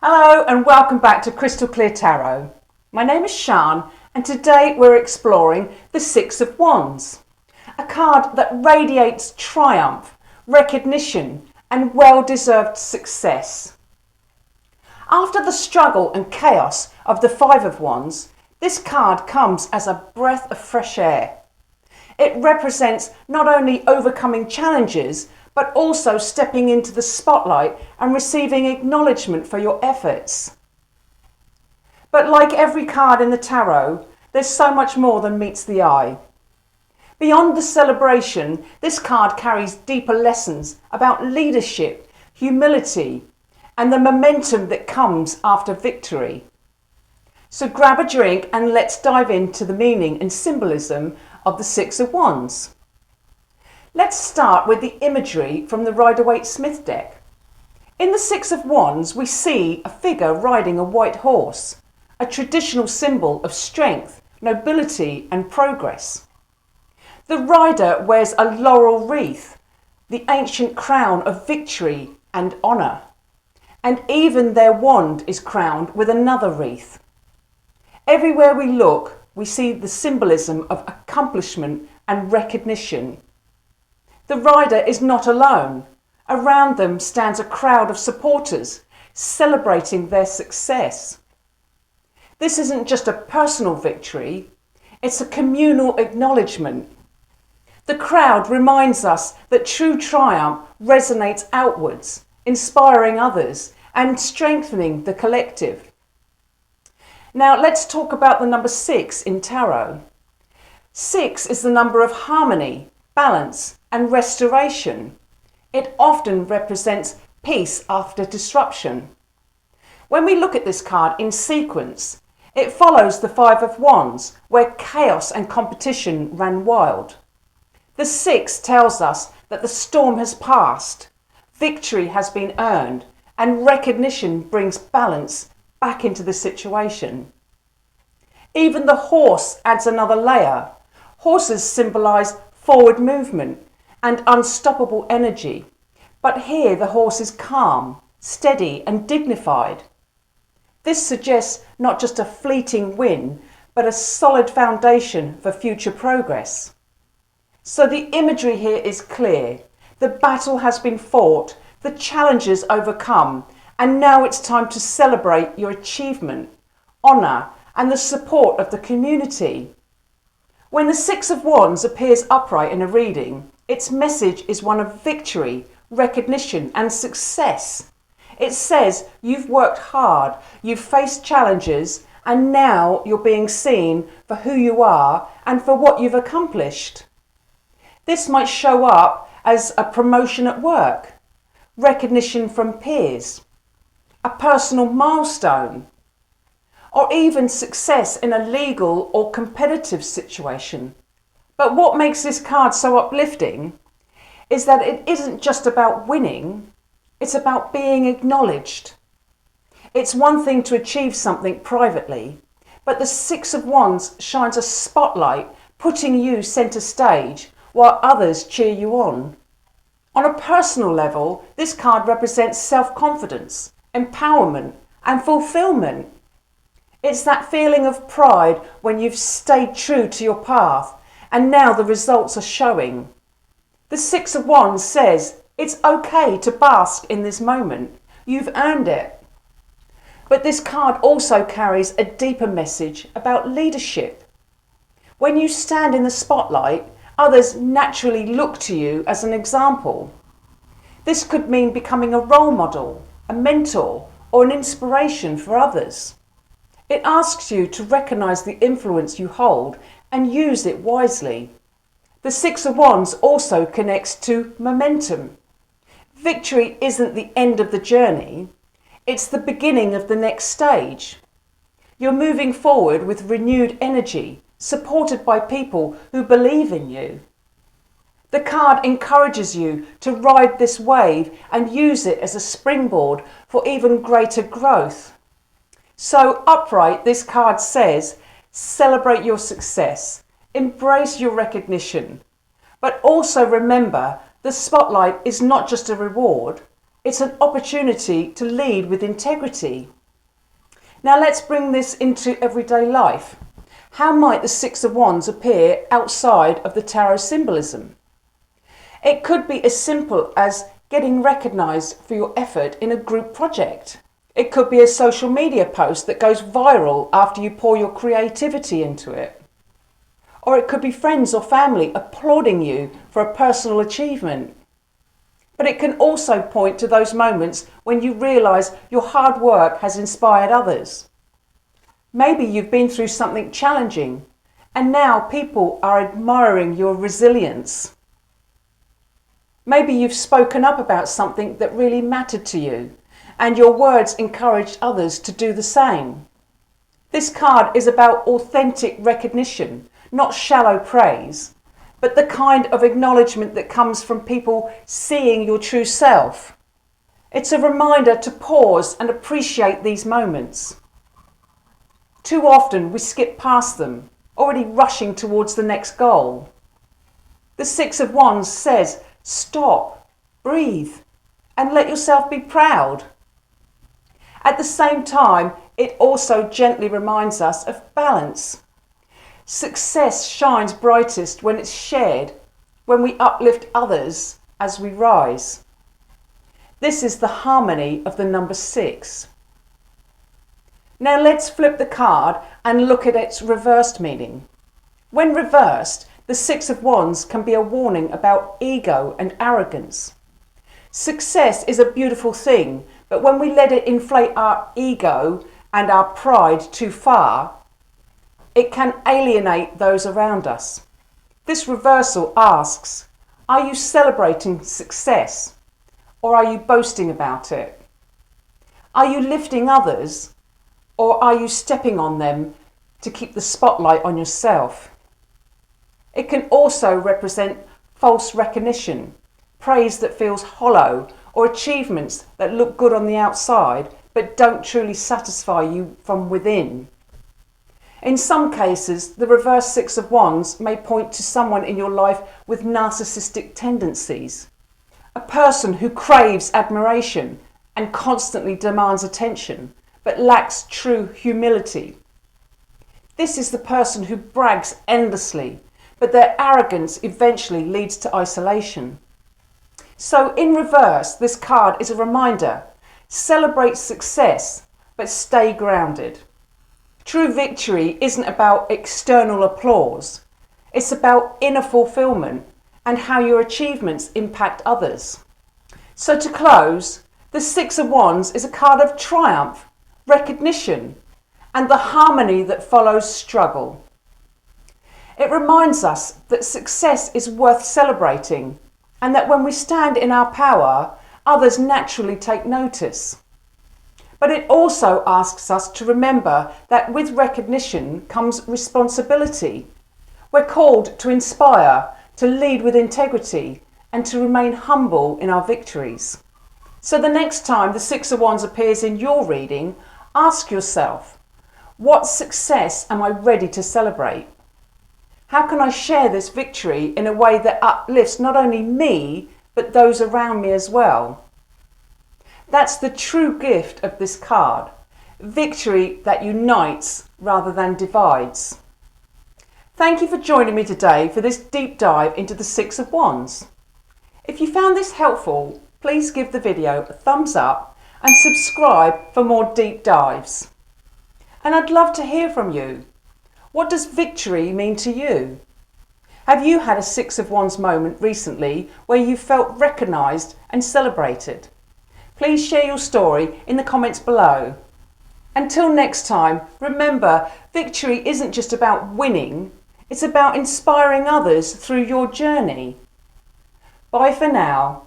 Hello and welcome back to Crystal Clear Tarot. My name is Sian and today we're exploring the Six of Wands, a card that radiates triumph, recognition and well-deserved success. After the struggle and chaos of the Five of Wands, this card comes as a breath of fresh air. It represents not only overcoming challenges but also stepping into the spotlight and receiving acknowledgement for your efforts. But like every card in the tarot, there's so much more than meets the eye. Beyond the celebration, this card carries deeper lessons about leadership, humility, and the momentum that comes after victory. So grab a drink and let's dive into the meaning and symbolism of the Six of Wands. Let's start with the imagery from the Rider-Waite-Smith deck. In the Six of Wands, we see a figure riding a white horse, a traditional symbol of strength, nobility and progress. The rider wears a laurel wreath, the ancient crown of victory and honour, and even their wand is crowned with another wreath. Everywhere we look, we see the symbolism of accomplishment and recognition. The rider is not alone. Around them stands a crowd of supporters, celebrating their success. This isn't just a personal victory, it's a communal acknowledgement. The crowd reminds us that true triumph resonates outwards, inspiring others and strengthening the collective. Now let's talk about the number 6 in tarot. 6 is the number of harmony, balance and restoration. It often represents peace after disruption. When we look at this card in sequence, it follows the Five of Wands, where chaos and competition ran wild. The 6 tells us that the storm has passed, victory has been earned, and recognition brings balance back into the situation. Even the horse adds another layer. Horses symbolise forward movement and unstoppable energy, but here the horse is calm, steady and dignified. This suggests not just a fleeting win, but a solid foundation for future progress. So the imagery here is clear. The battle has been fought, the challenges overcome, and now it's time to celebrate your achievement, honour and the support of the community. When the Six of Wands appears upright in a reading, its message is one of victory, recognition and success. It says you've worked hard, you've faced challenges, and now you're being seen for who you are and for what you've accomplished. This might show up as a promotion at work, recognition from peers, a personal milestone, or even success in a legal or competitive situation. But what makes this card so uplifting is that it isn't just about winning, it's about being acknowledged. It's one thing to achieve something privately, but the Six of Wands shines a spotlight, putting you centre stage while others cheer you on. On a personal level, this card represents self-confidence, empowerment and fulfilment. It's that feeling of pride when you've stayed true to your path and now the results are showing. The Six of Wands says it's okay to bask in this moment. You've earned it. But this card also carries a deeper message about leadership. When you stand in the spotlight, others naturally look to you as an example. This could mean becoming a role model, a mentor, or an inspiration for others. It asks you to recognise the influence you hold and use it wisely. The Six of Wands also connects to momentum. Victory isn't the end of the journey, it's the beginning of the next stage. You're moving forward with renewed energy, supported by people who believe in you. The card encourages you to ride this wave and use it as a springboard for even greater growth. So upright, this card says, celebrate your success, embrace your recognition, but also remember the spotlight is not just a reward, It's an opportunity to lead with integrity. Now let's bring this into everyday life. How might the Six of Wands appear outside of the tarot symbolism? It could be as simple as getting recognised for your effort in a group project. It could be a social media post that goes viral after you pour your creativity into it. Or it could be friends or family applauding you for a personal achievement. But it can also point to those moments when you realise your hard work has inspired others. Maybe you've been through something challenging and now people are admiring your resilience. Maybe you've spoken up about something that really mattered to you and your words encouraged others to do the same. This card is about authentic recognition, not shallow praise, but the kind of acknowledgement that comes from people seeing your true self. It's a reminder to pause and appreciate these moments. Too often we skip past them, already rushing towards the next goal. The Six of Wands says, stop, breathe, and let yourself be proud. At the same time, it also gently reminds us of balance. Success shines brightest when it's shared, when we uplift others as we rise. This is the harmony of the number 6. Now let's flip the card and look at its reversed meaning. When reversed, the Six of Wands can be a warning about ego and arrogance. Success is a beautiful thing, but when we let it inflate our ego and our pride too far, it can alienate those around us. This reversal asks, are you celebrating success or are you boasting about it? Are you lifting others or are you stepping on them to keep the spotlight on yourself? It can also represent false recognition, praise that feels hollow, or achievements that look good on the outside but don't truly satisfy you from within. In some cases, the reverse Six of Wands may point to someone in your life with narcissistic tendencies, a person who craves admiration and constantly demands attention, but lacks true humility. This is the person who brags endlessly, but their arrogance eventually leads to isolation. So in reverse, this card is a reminder: celebrate success, but stay grounded. True victory isn't about external applause. It's about inner fulfillment and how your achievements impact others. So to close, the Six of Wands is a card of triumph, recognition, and the harmony that follows struggle. It reminds us that success is worth celebrating and that when we stand in our power, others naturally take notice. But it also asks us to remember that with recognition comes responsibility. We're called to inspire, to lead with integrity, and to remain humble in our victories. So the next time the Six of Wands appears in your reading, ask yourself, what success am I ready to celebrate? How can I share this victory in a way that uplifts not only me, but those around me as well? That's the true gift of this card. Victory that unites rather than divides. Thank you for joining me today for this deep dive into the Six of Wands. If you found this helpful, please give the video a thumbs up and subscribe for more deep dives. And I'd love to hear from you. What does victory mean to you? Have you had a Six of Wands moment recently where you felt recognised and celebrated? Please share your story in the comments below. Until next time, remember, victory isn't just about winning, it's about inspiring others through your journey. Bye for now,